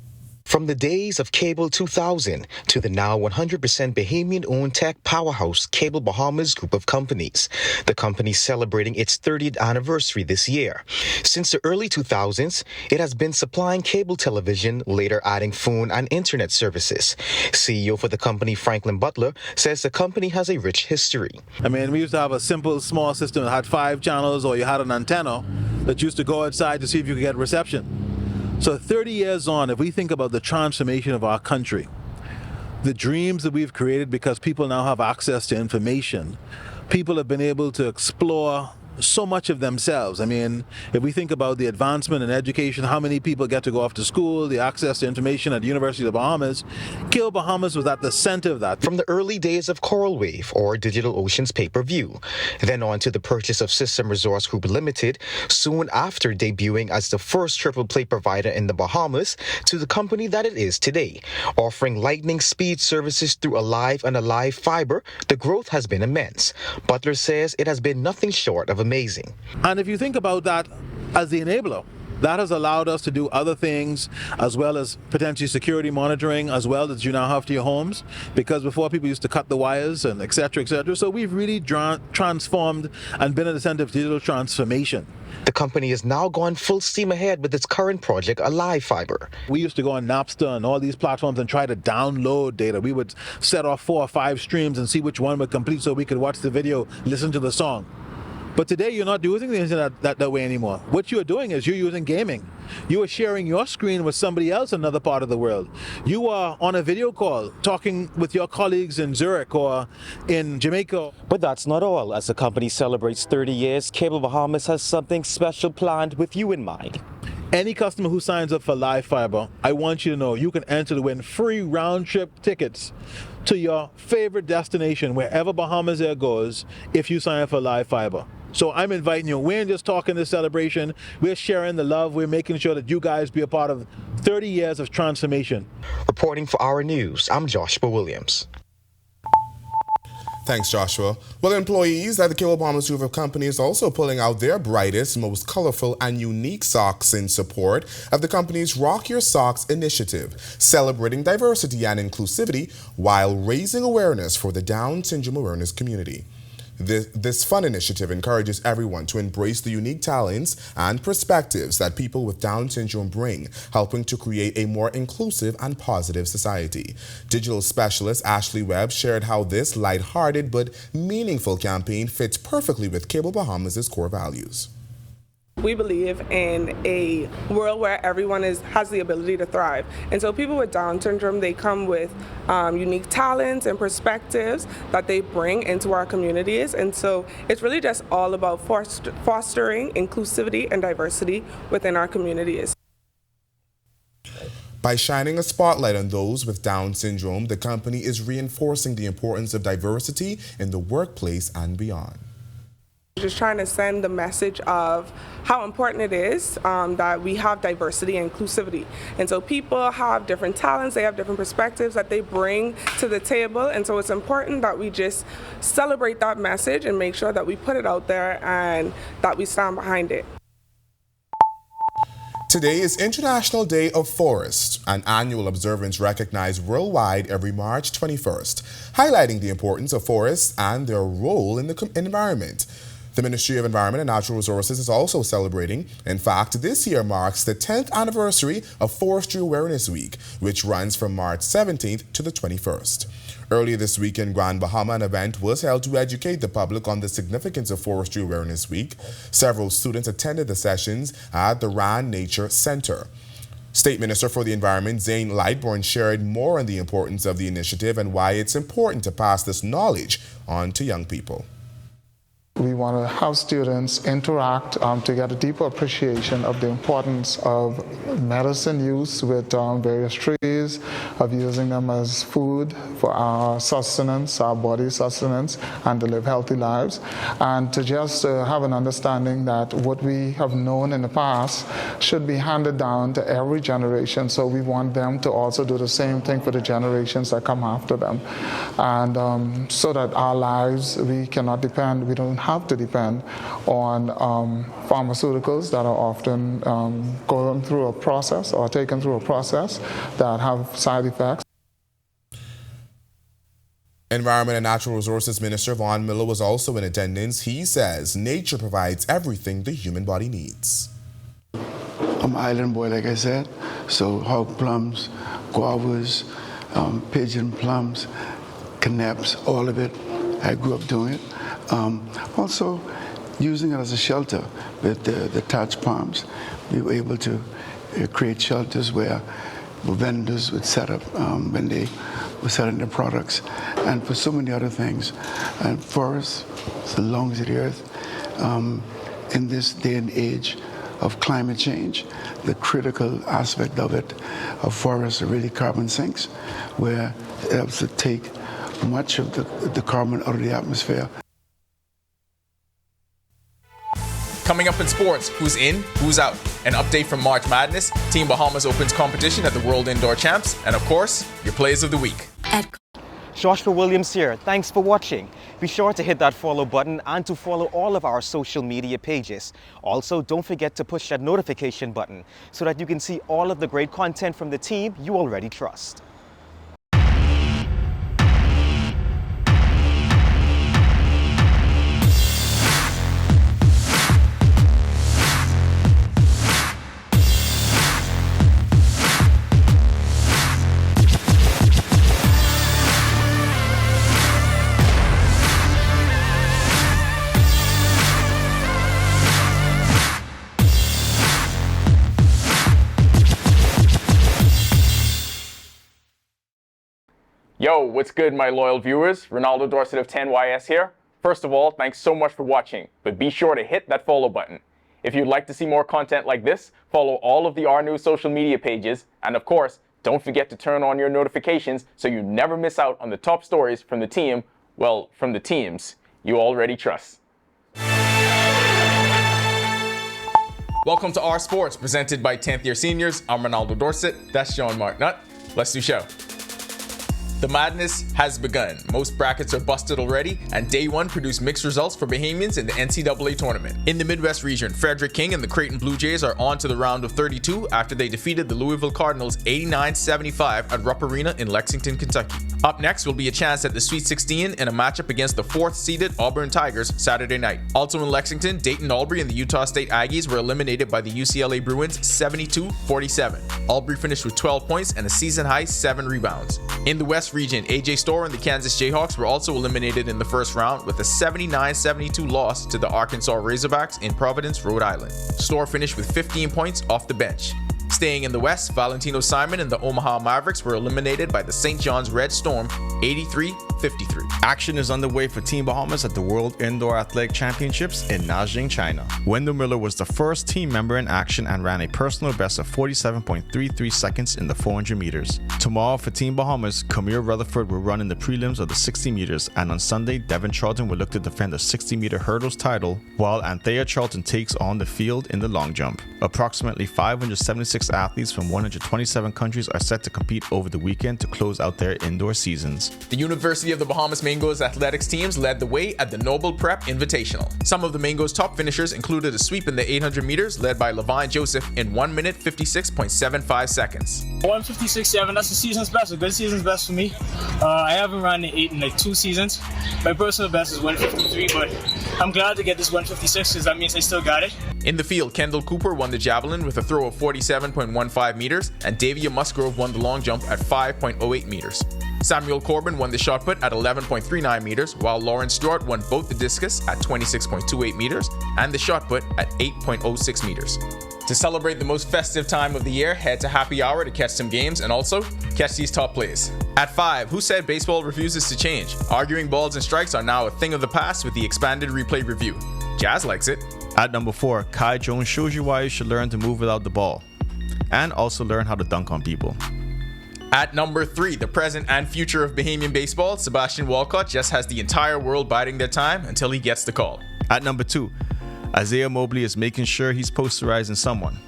From the days of Cable 2000 to the now 100% Bahamian-owned tech powerhouse Cable Bahamas group of companies, the company is celebrating its 30th anniversary this year. Since the early 2000s, it has been supplying cable television, later adding phone and internet services. CEO for the company, Franklin Butler, says the company has a rich history. I mean, we used to have a simple, small system that had 5 channels, or you had an antenna that used to go outside to see if you could get reception. So 30 years on, if we think about the transformation of our country, the dreams that we've created because people now have access to information, people have been able to explore so much of themselves. I mean, if we think about the advancement in education, how many people get to go off to school, the access to information at the University of the Bahamas, Cable Bahamas was at the center of that. From the early days of Coral Wave or Digital Ocean's pay-per-view, then on to the purchase of System Resource Group Limited, soon after debuting as the first triple play provider in the Bahamas, to the company that it is today. Offering lightning speed services through Alive and Alive Fiber, the growth has been immense. Butler says it has been nothing short of amazing. And if you think about that as the enabler, that has allowed us to do other things, as well as potentially security monitoring, as well as you now have to your homes, because before people used to cut the wires and et cetera, et cetera. So we've really transformed and been at the center of digital transformation. The company has now gone full steam ahead with its current project, Alive Fiber. We used to go on Napster and all these platforms and try to download data. We would set off 4 or 5 streams and see which one would complete so we could watch the video, listen to the song. But today you're not using the internet that way anymore. What you're doing is you're using gaming. You are sharing your screen with somebody else in another part of the world. You are on a video call talking with your colleagues in Zurich or in Jamaica. But that's not all. As the company celebrates 30 years, Cable Bahamas has something special planned with you in mind. Any customer who signs up for Live Fiber, I want you to know you can enter to win free round-trip tickets to your favorite destination, wherever Bahamas Air goes, if you sign up for Live Fiber. So I'm inviting you. We ain't just talking this celebration. We're sharing the love. We're making sure that you guys be a part of 30 years of transformation. Reporting for Our News, I'm Joshua Williams. Thanks, Joshua. Well, employees at the Cable Bahamas Group of Companies also pulling out their brightest, most colorful, and unique socks in support of the company's Rock Your Socks initiative, celebrating diversity and inclusivity while raising awareness for the Down syndrome awareness community. This fun initiative encourages everyone to embrace the unique talents and perspectives that people with Down syndrome bring, helping to create a more inclusive and positive society. Digital specialist Ashley Webb shared how this lighthearted but meaningful campaign fits perfectly with Cable Bahamas' core values. We believe in a world where everyone has the ability to thrive. And so people with Down syndrome, they come with unique talents and perspectives that they bring into our communities. And so it's really just all about fostering inclusivity and diversity within our communities. By shining a spotlight on those with Down syndrome, the company is reinforcing the importance of diversity in the workplace and beyond. Just trying to send the message of how important it is that we have diversity and inclusivity. And so people have different talents, they have different perspectives that they bring to the table. And so it's important that we just celebrate that message and make sure that we put it out there and that we stand behind it. Today is International Day of Forest, an annual observance recognized worldwide every March 21st, highlighting the importance of forests and their role in the environment. The Ministry of Environment and Natural Resources is also celebrating. In fact, this year marks the 10th anniversary of Forestry Awareness Week, which runs from March 17th to the 21st. Earlier this week in Grand Bahama, an event was held to educate the public on the significance of Forestry Awareness Week. Several students attended the sessions at the Rand Nature Center. State Minister for the Environment, Zane Lightbourne, shared more on the importance of the initiative and why it's important to pass this knowledge on to young people. We want to have students interact to get a deeper appreciation of the importance of medicine use with various trees, of using them as food for our sustenance, our body sustenance, and to live healthy lives, and to just have an understanding that what we have known in the past should be handed down to every generation. So we want them to also do the same thing for the generations that come after them, and so that our lives, we don't have to depend on pharmaceuticals that are often going through a process or taken through a process that have side effects. Environment and Natural Resources Minister Vaughn Miller was also in attendance. He says nature provides everything the human body needs. I'm an island boy, like I said, so hog plums, guavas, pigeon plums, canaps, all of it. I grew up doing it. Also using it as a shelter with the thatch palms. We were able to create shelters where vendors would set up when they were selling their products, and for so many other things. And forests, it's the lungs of the earth. In this day and age of climate change, the critical aspect of it, of forests, are really carbon sinks, where it helps to take much of the carbon out of the atmosphere. Coming up in sports, who's in, who's out? An update from March Madness, Team Bahamas opens competition at the World Indoor Champs, and of course, your Plays of the Week. Joshua Williams here. Thanks for watching. Be sure to hit that follow button and to follow all of our social media pages. Also, don't forget to push that notification button so that you can see all of the great content from the team you already trust. Yo, what's good, my loyal viewers? Ronaldo Dorset of 10YS here. First of all, thanks so much for watching, but be sure to hit that follow button. If you'd like to see more content like this, follow all of the Our News social media pages, and of course, don't forget to turn on your notifications so you never miss out on the top stories from the team, well, from the teams you already trust. Welcome to Our Sports, presented by 10th year seniors. I'm Ronaldo Dorset, that's John Mark Nutt. Let's do show. The madness has begun. Most brackets are busted already, and day one produced mixed results for Bahamians in the NCAA tournament. In the Midwest region, Frederick King and the Creighton Blue Jays are on to the round of 32 after they defeated the Louisville Cardinals 89-75 at Rupp Arena in Lexington, Kentucky. Up next will be a chance at the Sweet 16 in a matchup against the 4th-seeded Auburn Tigers Saturday night. Also in Lexington, Dayton Albury and the Utah State Aggies were eliminated by the UCLA Bruins 72-47. Albury finished with 12 points and a season-high 7 rebounds. In the West region, AJ Storr and the Kansas Jayhawks were also eliminated in the first round with a 79-72 loss to the Arkansas Razorbacks in Providence, Rhode Island. Storr finished with 15 points off the bench. Staying in the West, Valentino Simon and the Omaha Mavericks were eliminated by the St. John's Red Storm 83-53. Action is underway for Team Bahamas at the World Indoor Athletic Championships in Nanjing, China. Wendell Miller was the first team member in action and ran a personal best of 47.33 seconds in the 400 meters. Tomorrow for Team Bahamas, Kamir Rutherford will run in the prelims of the 60 meters, and on Sunday, Devin Charlton will look to defend the 60-meter hurdles title, while Anthea Charlton takes on the field in the long jump. Approximately 576 athletes from 127 countries are set to compete over the weekend to close out their indoor seasons. The University of the Bahamas Mangoes athletics teams led the way at the Noble Prep Invitational. Some of the Mangoes' top finishers included a sweep in the 800 meters led by Levine Joseph in 1 minute 56.75 seconds. 156.7, that's the season's best, a good season's best for me. I haven't run the 8 in like 2 seasons. My personal best is 153, but I'm glad to get this 156 because that means I still got it. In the field, Kendall Cooper won the javelin with a throw of 47.15 meters, and Davia Musgrove won the long jump at 5.08 meters. Samuel Corbin won the shot put at 11.39 meters, while Lauren Stewart won both the discus at 26.28 meters and the shot put at 8.06 meters. To celebrate the most festive time of the year, head to Happy Hour to catch some games and also catch these top plays. At 5, who said baseball refuses to change? Arguing balls and strikes are now a thing of the past with the expanded replay review. Jazz likes it. At number 4, Kai Jones shows you why you should learn to move without the ball, and also learn how to dunk on people. At number 3, the present and future of Bahamian baseball, Sebastian Walcott just has the entire world biding their time until he gets the call. At number 2, Isaiah Mobley is making sure he's posterizing someone.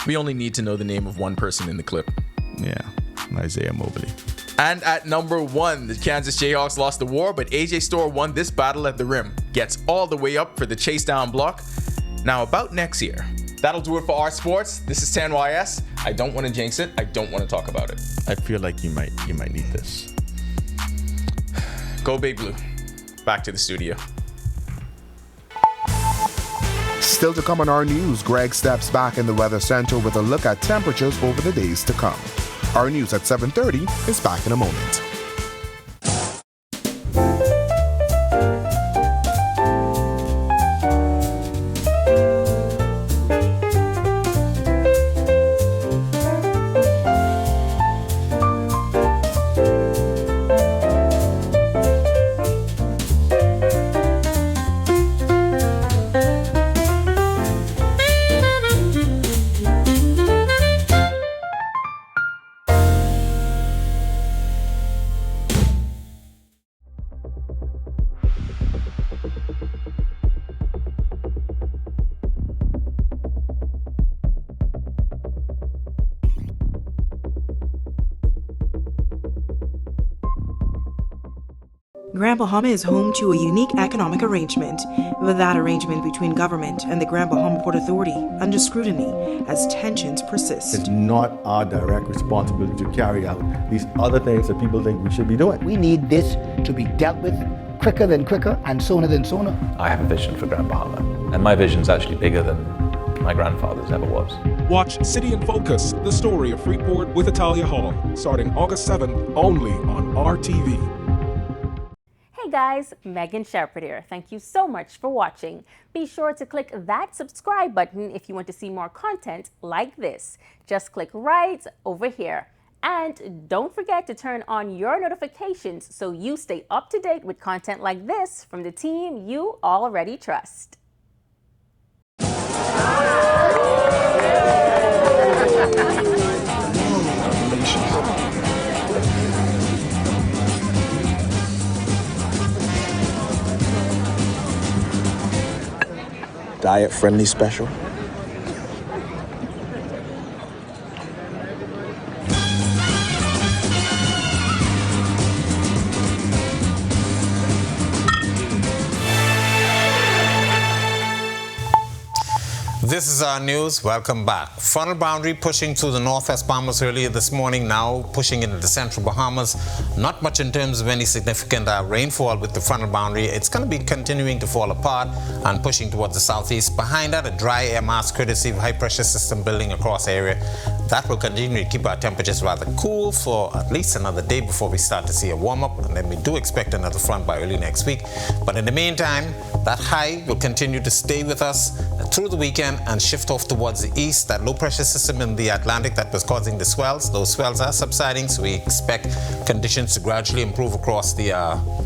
We only need to know the name of one person in the clip. Yeah, Isaiah Mobley. And at number 1, the Kansas Jayhawks lost the war, but AJ Storr won this battle at the rim. Gets all the way up for the chase down block. Now about next year. That'll do it for our sports. This is 10YS. I don't want to jinx it. I don't want to talk about it. I feel like you might need this. Go Big Blue. Back to the studio. Still to come on our news, Greg steps back in the Weather Center with a look at temperatures over the days to come. Our news at 7:30 is back in a moment. Grand Bahama is home to a unique economic arrangement, with that arrangement between government and the Grand Bahama Port Authority under scrutiny as tensions persist. It's not our direct responsibility to carry out these other things that people think we should be doing. We need this to be dealt with quicker than quicker and sooner than sooner. I have a vision for Grand Bahama, and my vision is actually bigger than my grandfather's ever was. Watch City in Focus, the story of Freeport with Italia Hall, starting August 7th only on RTV. Hey guys, Megan Shepherd here. Thank you so much for watching. Be sure to click that subscribe button if you want to see more content like this. Just click right over here. And don't forget to turn on your notifications so you stay up to date with content like this from the team you already trust. Diet-friendly special. This is our news. Welcome back. Frontal boundary pushing through the northwest Bahamas earlier this morning, now pushing into the central Bahamas. Not much in terms of any significant rainfall with the frontal boundary. It's going to be continuing to fall apart and pushing towards the southeast. Behind that, a dry air mass courtesy of high pressure system building across the area. That will continue to keep our temperatures rather cool for at least another day before we start to see a warm-up, and then we do expect another front by early next week. But in the meantime, that high will continue to stay with us through the weekend and shift off towards the east. That low pressure system in the Atlantic that was causing the swells, those swells are subsiding, so we expect conditions to gradually improve across the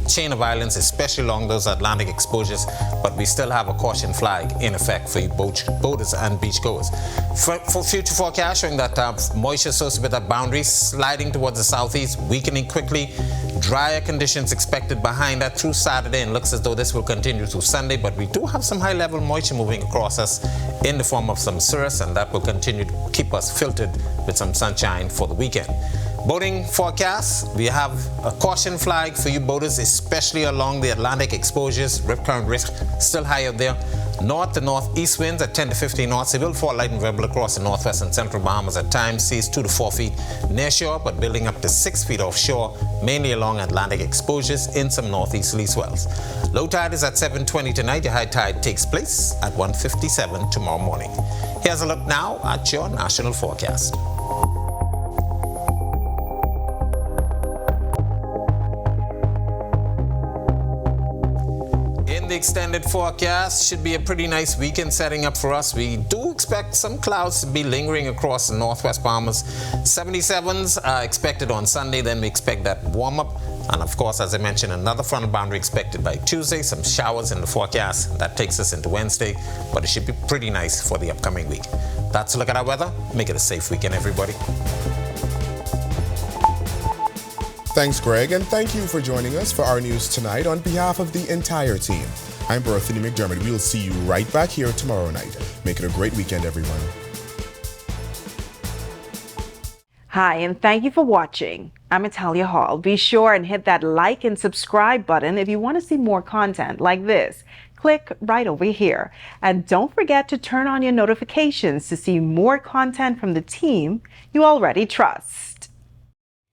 chain of islands, especially along those Atlantic exposures, but we still have a caution flag in effect for you boaters and beachgoers. For future forecast showing that moisture associated with that boundary sliding towards the southeast, weakening quickly, drier conditions expected behind that through Saturday, and looks as though this will continue through Sunday, but we do have some high level moisture moving across us in the form of some cirrus, and that will continue to keep us filtered with some sunshine for the weekend. Boating forecast, we have a caution flag for you boaters, especially along the Atlantic exposures. Rip current risk still high out there. North to northeast winds at 10 to 15 knots. They will fall light and variable across the northwest and central Bahamas at times. Seas 2 to 4 feet near shore, but building up to 6 feet offshore, mainly along Atlantic exposures in some northeasterly swells. Low tide is at 7:20 tonight. Your high tide takes place at 1:57 tomorrow morning. Here's a look now at your national forecast. The extended forecast should be a pretty nice weekend setting up for us. We do expect some clouds to be lingering across the northwest Bahamas. 77s are expected on Sunday, then we expect that warm up. And of course, as I mentioned, another frontal boundary expected by Tuesday. Some showers in the forecast. That takes us into Wednesday, but it should be pretty nice for the upcoming week. That's a look at our weather. Make it a safe weekend, everybody. Thanks, Greg, and thank you for joining us for our news tonight on behalf of the entire team. I'm Berthany McDermott. We'll see you right back here tomorrow night. Make it a great weekend, everyone. Hi, and thank you for watching. I'm Italia Hall. Be sure and hit that like and subscribe button if you want to see more content like this. Click right over here. And don't forget to turn on your notifications to see more content from the team you already trust.